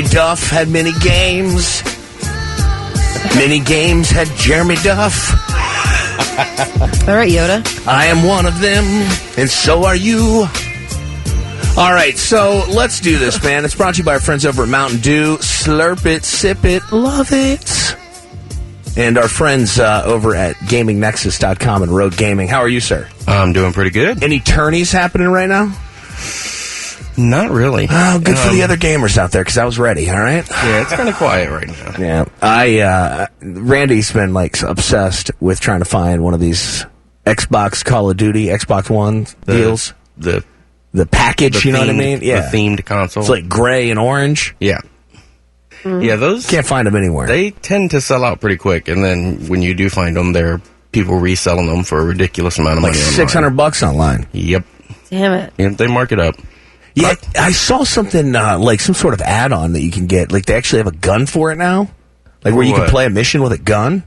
Jeremy Duff had mini games. Mini games had Jeremy Duff. All right, Yoda. I am one of them, and so are you. All right, so let's do this, man. It's brought to you by our friends over at Mountain Dew. Slurp it, sip it, love it. And our friends over at GamingNexus.com and Rogue Gaming. How are you, sir? I'm doing pretty good. Any tourneys happening right now? Not really. Oh, good for the other gamers out there, because I was ready, all right? Yeah, it's kind of quiet right now. Yeah. Randy's been, like, obsessed with trying to find one of these Xbox Call of Duty, Xbox One deals. The package, you know what I mean? Yeah. The themed console. It's like gray and orange. Yeah. Yeah, those... Can't find them anywhere. They tend to sell out pretty quick, and then when you do find them, there are people reselling them for a ridiculous amount of money. Like $600 online. Yep. Damn it. Yep, they mark it up. Yeah, I saw something, like some sort of add-on that you can get. Like, they actually have a gun for it now. Like, where you can play a mission with a gun.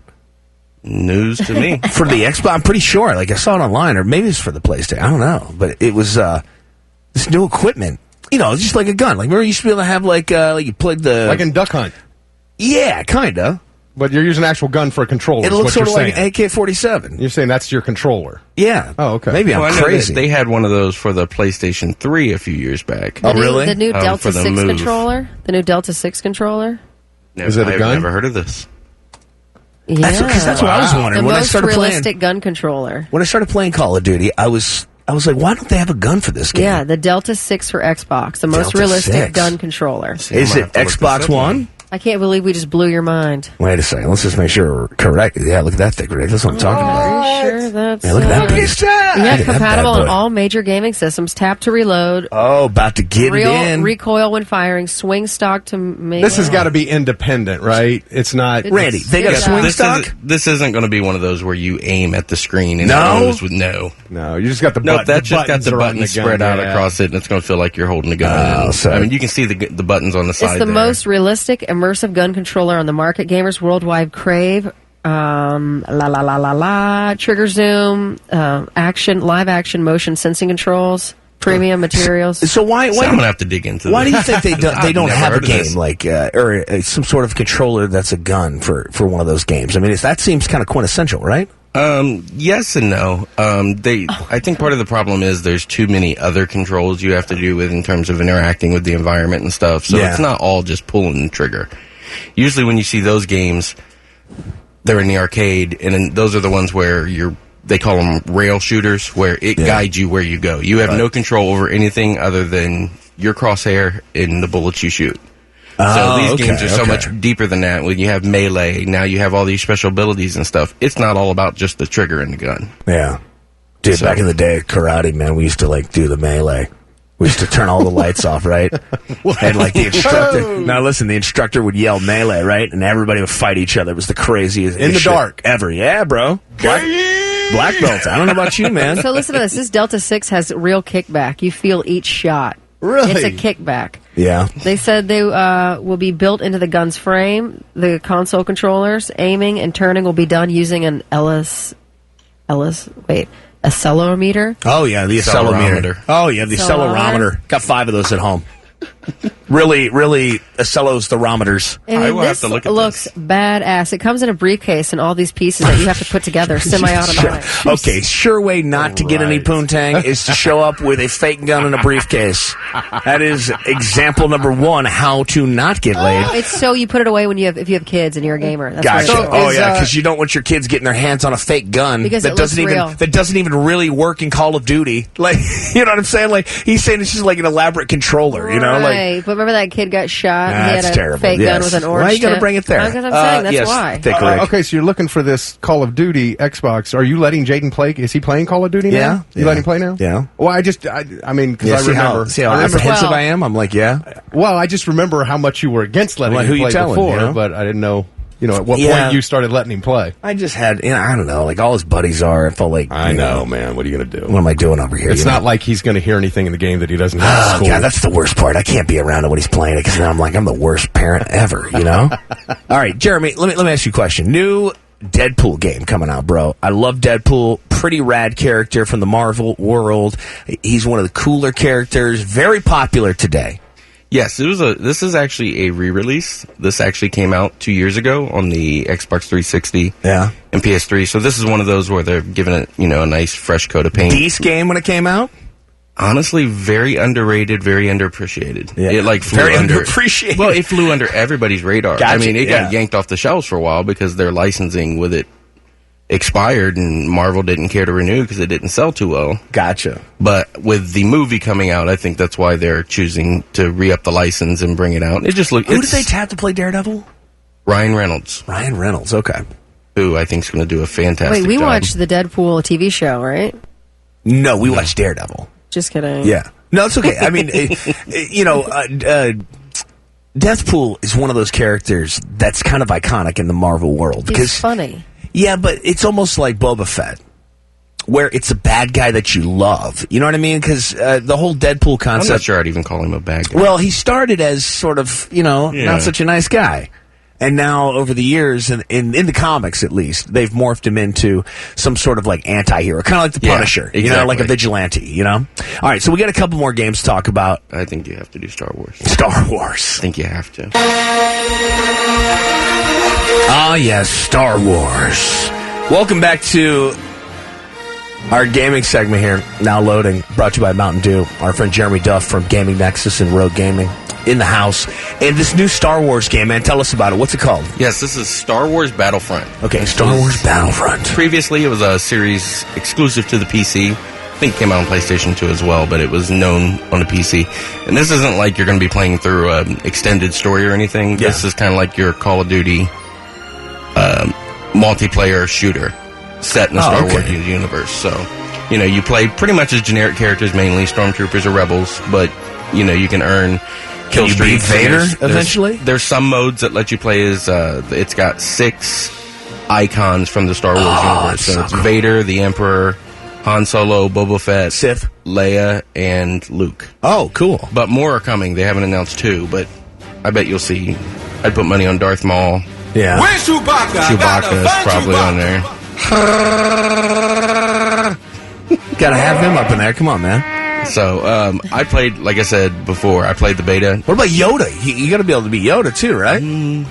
News to me. For the Xbox, I'm pretty sure. Like, I saw it online, or maybe it's for the PlayStation. I don't know. But it was this new equipment. You know, it's just like a gun. Like, remember you used to be able to have, like you played the... Like in Duck Hunt. Yeah, kind of. But you're using an actual gun for a controller. It looks sort of like an AK-47. You're saying that's your controller? Yeah. Oh, okay. Maybe I'm crazy. They had one of those for the PlayStation 3 a few years back. Oh, really? The new Delta 6 controller? The new Delta 6 controller? Is it a gun? I've never heard of this. Yeah. That's what I was wondering. The When I most started realistic gun controller. When I started playing Call of Duty, I was like, why don't they have a gun for this game? Yeah, the Delta 6 for Xbox. The most Delta realistic 6. gun controller. Is it Xbox One? I can't believe we just blew your mind. Wait a second. Let's just make sure we're correct. Yeah, look at that thing. Right? That's what I'm talking about. Are you sure that's... Yeah, look at that beast. Yeah, compatible on all major gaming systems. Tap to reload. Oh, about to get it in. Recoil when firing. Swing stock to make... This has got to be independent, right? It's not... Randy, they got a swing stock? This isn't going to be one of those where you aim at the screen and No? it goes with no. No, you just got the No, button. that's just got the buttons spread out across it, and it's going to feel like you're holding a gun. I mean, you can see the buttons on the side. It's the most realistic, immersive gun controller on the market. Gamers worldwide crave. Trigger zoom, action, live action, motion sensing controls, premium materials. So why I'm going to have to dig into why this. do you think they don't have a game this. like or some sort of controller that's a gun for one of those games? I mean, that seems kind of quintessential, right? Yes and no. I think part of the problem is there's too many other controls you have to do with in terms of interacting with the environment and stuff. So it's not all just pulling the trigger. Usually when you see those games, they're in the arcade, and then those are the ones where they call them rail shooters, where it guides you where you go. You have no control over anything other than your crosshair and the bullets you shoot. So these games are so much deeper than that. When you have melee, now you have all these special abilities and stuff. It's not all about just the trigger and the gun. Yeah. Dude, back in the day, karate, man, we used to, do the melee. We used to turn all the lights off, right? And, the instructor... Now, listen, the instructor would yell melee, right? And everybody would fight each other. It was the craziest in the dark ever. Yeah, bro. Black belts. I don't know about you, man. So listen to this. This Delta 6 has real kickback. You feel each shot. Really? It's a kickback. Yeah. They said they will be built into the gun's frame. The console controllers, aiming and turning will be done using an accelerometer. Oh, yeah, the accelerometer. Oh, yeah, the accelerometer. Got 5 of those at home. Really, accelerometers. I will have to look at this. Looks badass. It comes in a briefcase and all these pieces that you have to put together, semi-automatic. Okay, sure way not to get any poontang is to show up with a fake gun in a briefcase. That is example number 1, how to not get laid. It's so you put it away if you have kids and you're a gamer. That's gotcha. Because you don't want your kids getting their hands on a fake gun that doesn't even really work in Call of Duty. You know what I'm saying? He's saying it's just like an elaborate controller, you know? Right. But remember that kid got shot and he had a terrible. fake gun with an orange Why are you going to bring it there? Because I'm saying that's why. Okay, so you're looking for this Call of Duty Xbox. Are you letting Jaden play? Is he playing Call of Duty now? Yeah. You letting him play now? Yeah. Well, because I remember. See how apprehensive I am? I'm like, yeah. Well, I just remember how much you were against letting him play before, but I didn't know. At what point you started letting him play? I just had, I don't know, all his buddies are. I felt like, I know, man. What are you going to do? What am I doing over here? It's not like he's going to hear anything in the game that he doesn't have at school. God, that's the worst part. I can't be around when he's playing it because then I'm like, I'm the worst parent ever, All right, Jeremy, let me ask you a question. New Deadpool game coming out, bro. I love Deadpool. Pretty rad character from the Marvel world. He's one of the cooler characters. Very popular today. Yes, this is actually a re-release. This actually came out 2 years ago on the Xbox 360 and PS3. So this is one of those where they're giving it, a nice fresh coat of paint. Decent game when it came out? Honestly, very underrated, very underappreciated. Yeah. It flew underappreciated. Well, it flew under everybody's radar. Gotcha. I mean, it got yanked off the shelves for a while because their licensing with it expired and Marvel didn't care to renew because it didn't sell too well. Gotcha. But with the movie coming out, I think that's why they're choosing to re-up the license and bring it out. It just looks. Who did they tap to play Daredevil? Ryan Reynolds. Ryan Reynolds, okay. Who I think is going to do a fantastic job. Wait, we watched the Deadpool TV show, right? No, we watched Daredevil. Just kidding. Yeah. No, it's okay. I mean, Deadpool is one of those characters that's kind of iconic in the Marvel world. He's funny. Yeah, but it's almost like Boba Fett, where it's a bad guy that you love. You know what I mean? Because the whole Deadpool concept... I'm not sure I'd even call him a bad guy. Well, he started as sort of, not such a nice guy. And now, over the years, in the comics at least, they've morphed him into some sort of anti-hero, kind of like the Punisher, exactly. Like a vigilante, All right, so we got a couple more games to talk about. I think you have to do Star Wars. Star Wars. I think you have to. Ah, yes, Star Wars. Welcome back to our gaming segment here, now loading, brought to you by Mountain Dew. Our friend Jeremy Duff from Gaming Nexus and Rogue Gaming in the house. And this new Star Wars game, man, tell us about it. What's it called? Yes, this is Star Wars Battlefront. Okay, Star Wars Battlefront. Previously, it was a series exclusive to the PC. I think it came out on PlayStation 2 as well, but it was known on the PC. And this isn't like you're going to be playing through an extended story or anything. Yeah. This is kind of like your Call of Duty multiplayer shooter set in the Star Wars universe. So, you play pretty much as generic characters, mainly stormtroopers or rebels, but, you can earn kill streaks. Can you beat Vader eventually? There's some modes that let you play as, it's got 6 icons from the Star Wars universe. So it's cool. Vader, the Emperor, Han Solo, Boba Fett, Sith, Leia, and Luke. Oh, cool. But more are coming. They haven't announced 2, but I bet you'll see. I'd put money on Darth Maul. Yeah. Where's Chewbacca? Chewbacca's probably on there. Gotta have him up in there. Come on, man. So, I played, like I said before, I played the beta. What about Yoda? You gotta be able to be Yoda, too, right?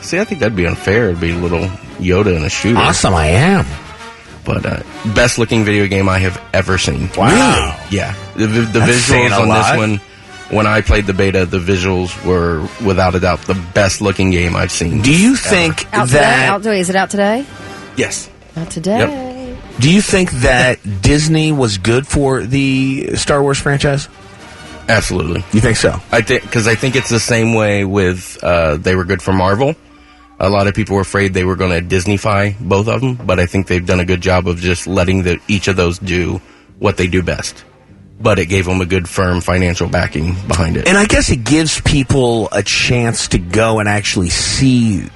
See, I think that'd be unfair. It'd be a little Yoda in a shooter. Awesome, I am. But, best looking video game I have ever seen. Wow. Really? Yeah. The visuals on this one, when I played the beta, the visuals were, without a doubt, the best looking game I've seen. Do you think Is it out today? Yes. Not today. Yep. Do you think that Disney was good for the Star Wars franchise? Absolutely. You think so? I think it's the same way with they were good for Marvel. A lot of people were afraid they were going to Disney-fy both of them, but I think they've done a good job of just letting each of those do what they do best. But it gave them a good, firm financial backing behind it. And I guess it gives people a chance to go and actually see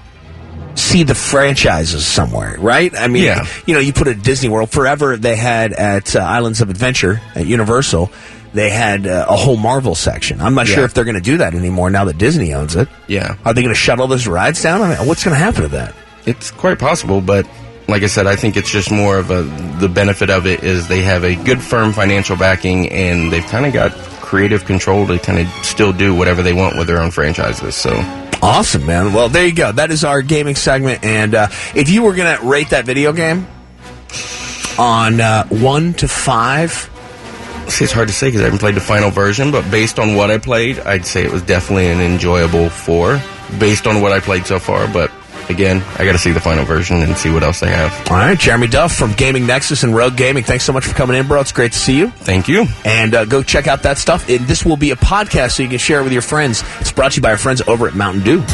the franchises somewhere, right? I mean, you put it at Disney World. Forever, they had at Islands of Adventure at Universal, they had a whole Marvel section. I'm not sure if they're going to do that anymore now that Disney owns it. Yeah. Are they going to shuttle those rides down? I mean, what's going to happen to that? It's quite possible, but like I said, I think it's just more of the benefit of it is they have a good, firm financial backing, and they've kind of got creative control to kind of still do whatever they want with their own franchises, so... Awesome, man. Well, there you go. That is our gaming segment. And if you were going to rate that video game on 1 to 5... See, it's hard to say because I haven't played the final version, but based on what I played, I'd say it was definitely an enjoyable 4 based on what I played so far. But again, I got to see the final version and see what else they have. All right, Jeremy Duff from Gaming Nexus and Rogue Gaming. Thanks so much for coming in, bro. It's great to see you. Thank you. And go check out that stuff. This will be a podcast so you can share it with your friends. It's brought to you by our friends over at Mountain Dew.